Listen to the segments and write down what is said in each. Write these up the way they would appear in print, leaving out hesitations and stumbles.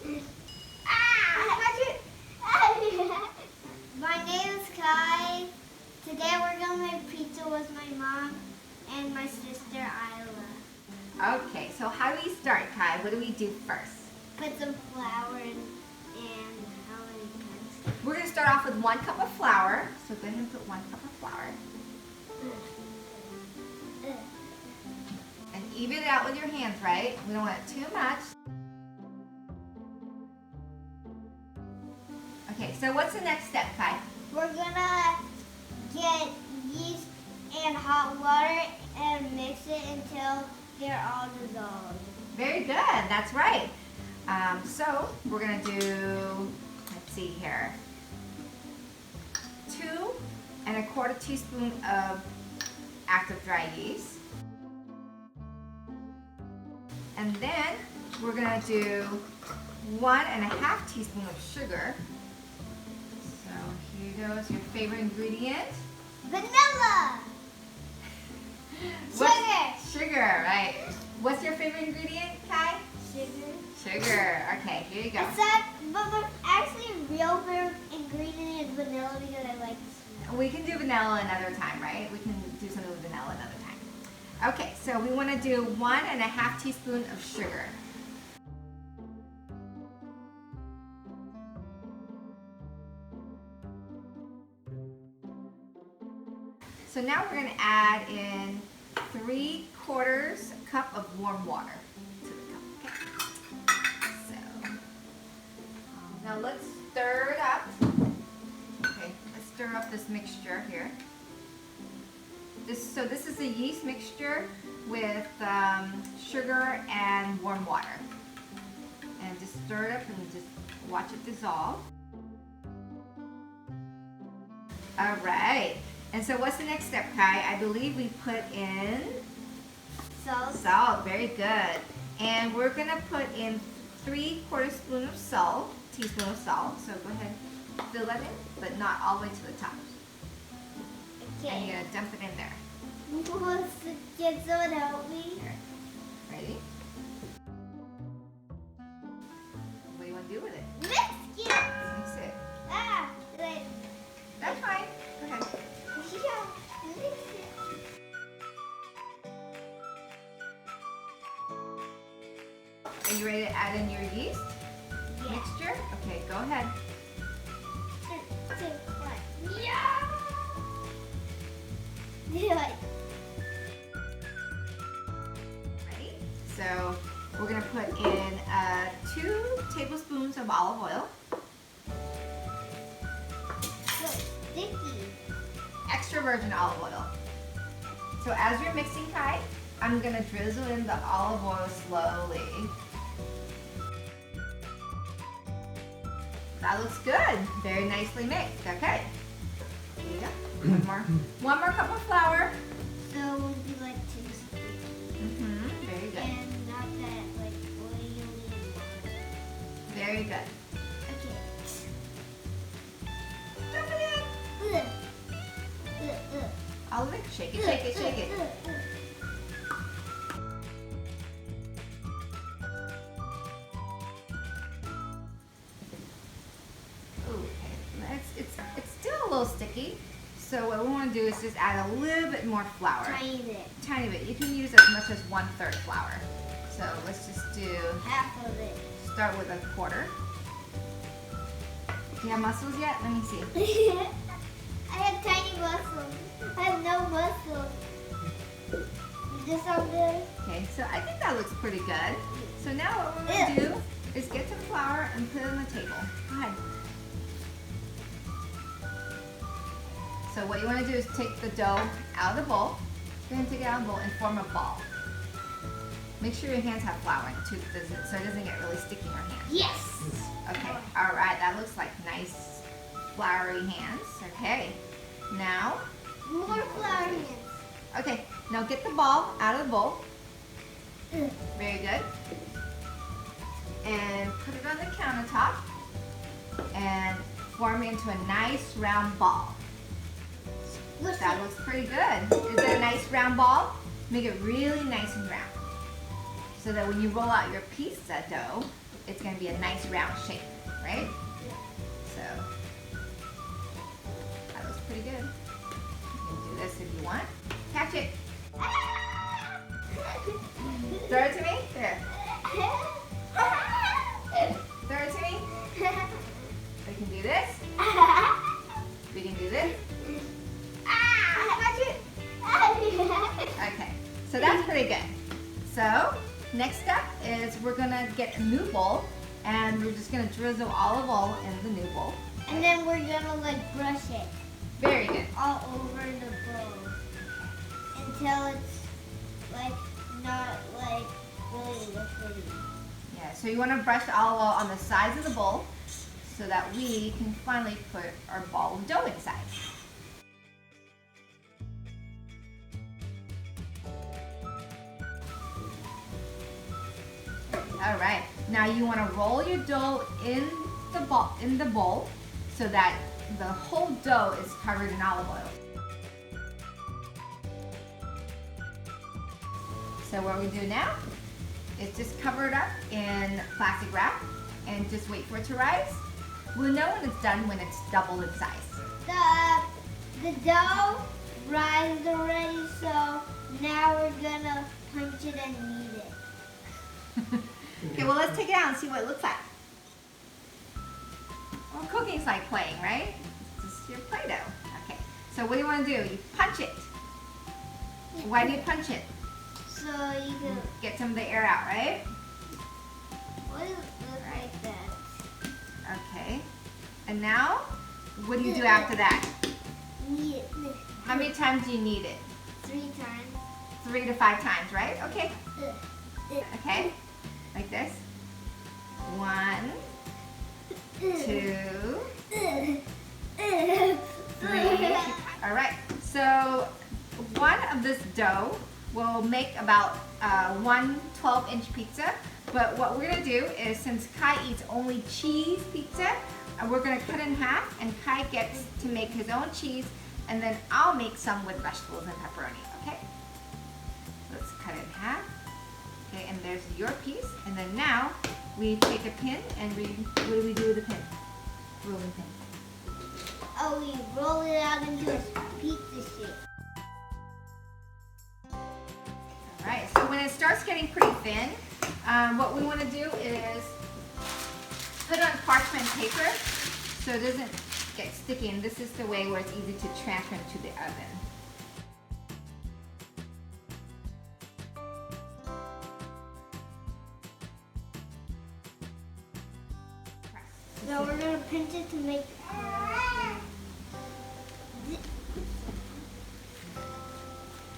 ready? Catch it. My name is Kai. Today we're going to make pizza with my mom and my sister Isla. Okay, so how do we start, Kai? What do we do first? Put some flour in and how many cups? We're going to start off with 1 cup of flour. So go ahead and put 1 cup of flour. And even it out with your hands, right? We don't want it too much. Okay, so what's the next step, Kai? We're going to get yeast and hot water and mix it until they're all dissolved. Very good, that's right. So we're gonna do, let's see here, 2 1/4 teaspoon of active dry yeast. And then we're gonna do 1 1/2 teaspoon of sugar. So here goes your favorite ingredient. Vanilla! Sugar, right. What's your favorite ingredient, Kai? Sugar. Okay, here you go. But actually real favorite ingredient is vanilla because I like the smell. We can do vanilla another time, right? We can do something with vanilla another time. Okay, so we want to do 1 1/2 teaspoon of sugar. So now we're going to add in 3/4 cup of warm water to the cup. Okay. So now let's stir it up. Okay, let's stir up this mixture here. So this is a yeast mixture with sugar and warm water. And just stir it up and just watch it dissolve. All right. And so what's the next step, Kai? I believe we put in Salt. salt. Very good. And we're gonna put in 3/4 teaspoon of salt. So go ahead, fill that in, but not all the way to the top. Okay. And you're gonna dump it in there. Can someone help me? Here. Ready? What do you want to do with it? Mix it. Mix it. Wait. That's fine. Go ahead. Yeah, mix it. Are you ready to add in your yeast mixture? Okay, go ahead. 3, 2, 1. Yeah. Ready? So we're gonna put in 2 tablespoons of olive oil. So sticky. Extra virgin olive oil. So as you're mixing, Kai, I'm gonna drizzle in the olive oil slowly. That looks good. Very nicely mixed. Okay. Here you go. One more cup of flour. So it would be like 2 spoons. Very good. And not that like oily and water. Very good. Okay. Dump it in. All of it. Shake it, shake it, shake it. Okay. It's still a little sticky. So what we want to do is just add a little bit more flour. Tiny bit. Tiny bit. You can use as much as 1/3 flour. So let's just do, Half of it. start with 1/4. Do you have muscles yet? Let me see. I have tiny muscles. I have no muscles. Is this all good? Okay, so I think that looks pretty good. So now what we're going to do is get some flour and put it on the table. Go ahead. So what you want to do is take the dough out of the bowl. Go ahead and take it out of the bowl and form a ball. Make sure your hands have flour in it too, so it doesn't get really sticky in your hands. Yes. Okay, all right, that looks like nice floury hands. Okay, now. More flour hands. Okay, now get the ball out of the bowl. Very good. And put it on the countertop and form it into a nice round ball. That looks pretty good. Is it a nice round ball? Make it really nice and round. So that when you roll out your pizza dough, it's going to be a nice round shape, right? So that looks pretty good. You can do this if you want. Catch it. Throw it to me. There. Throw it to me. We can do this. We can do this. Catch it. Okay, so that's pretty good. So next step is we're gonna get a new bowl, and we're just gonna drizzle olive oil in the new bowl. And then we're gonna like brush it Very good. all over the bowl until it's like not like really liquidy. Yeah, so you want to brush the olive oil on the sides of the bowl so that we can finally put our ball of dough inside. All right, now you want to roll your dough in the bowl so that the whole dough is covered in olive oil. So what we do now is just cover it up in plastic wrap and just wait for it to rise. We'll know when it's done when it's doubled in size. The dough rised already, so now we're gonna punch it and knead it. Okay, well let's take it out and see what it looks like. Well, cooking's like playing, right? This is your Play-Doh. Okay, so what do you want to do? You punch it. Why do you punch it? So you can Get some of the air out, right? what does it look like that? Okay. And now, what do you do after that? Knead it How many times do you knead it? 3 times. 3 to 5 times, right? Okay. Okay. Like this. 1, 2, 3. All right. So one of this dough will make about one 12-inch pizza. But what we're gonna do is, since Kai eats only cheese pizza, we're gonna cut it in half, and Kai gets to make his own cheese, and then I'll make some with vegetables and pepperoni. Okay. Let's cut it in half. Okay, and there's your piece. And then now we take a pin and what do we do with the pin? Rolling pin. Oh, we roll it out into a pizza shape. Alright, so when it starts getting pretty thin, what we want to do is put on parchment paper so it doesn't get sticky, and this is the way where it's easy to transfer into the oven. So we're gonna pinch it to make.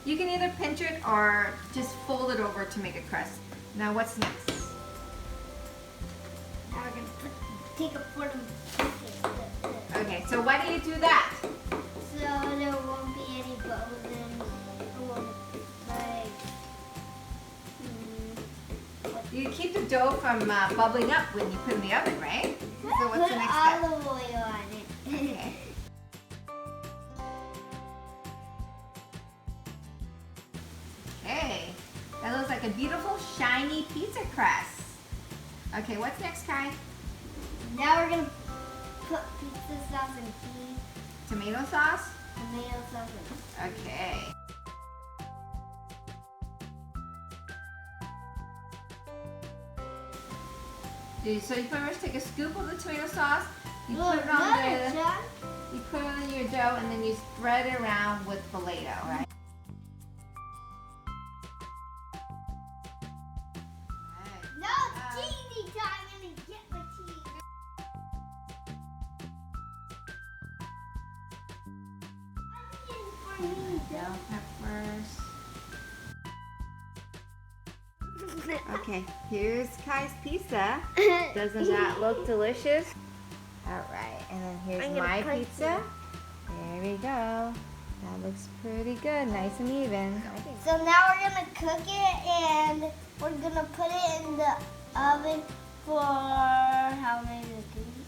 You can either pinch it or just fold it over to make a crust. Now what's next? Now we're gonna take a part of Okay, so why do you do that? so there won't be any bubbles and it won't You keep the dough from bubbling up when you put it in the oven, right? So what's the put next step? olive oil on it. Okay. Okay, that looks like a beautiful shiny pizza crust. Okay, what's next, Kai? Now we're gonna put pizza sauce and cheese, Tomato sauce? tomato sauce and Okay. So you first take a scoop of the tomato sauce, you put it on you put it on your dough, and then you spread it around with Play-Doh, right? No, it's cheesy time. I'm gonna get my cheese. Onions for me, Bell peppers. Okay, here's Kai's pizza. Doesn't that look delicious? Alright, and then here's I'm gonna my punch pizza. There we go. That looks pretty good, nice and even. So now we're gonna cook it, and we're gonna put it in the oven for how many degrees?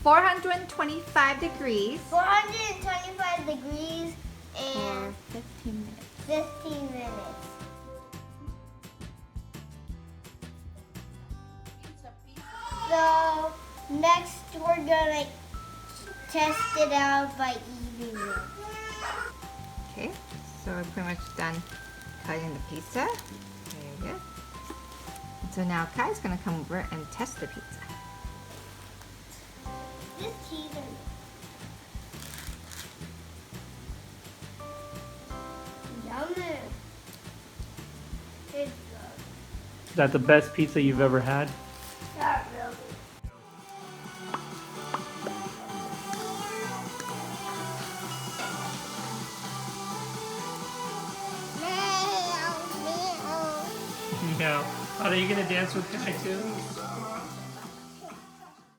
425 degrees 425 degrees for and 15 minutes. 15 minutes. So next we're gonna test it out by eating it. Okay, so we're pretty much done cutting the pizza. Very good. And so now Kai's gonna come over and test the pizza. This cheese is yummy. It's good. Is that the best pizza you've ever had? Not really. No. Are you gonna dance with Kai too?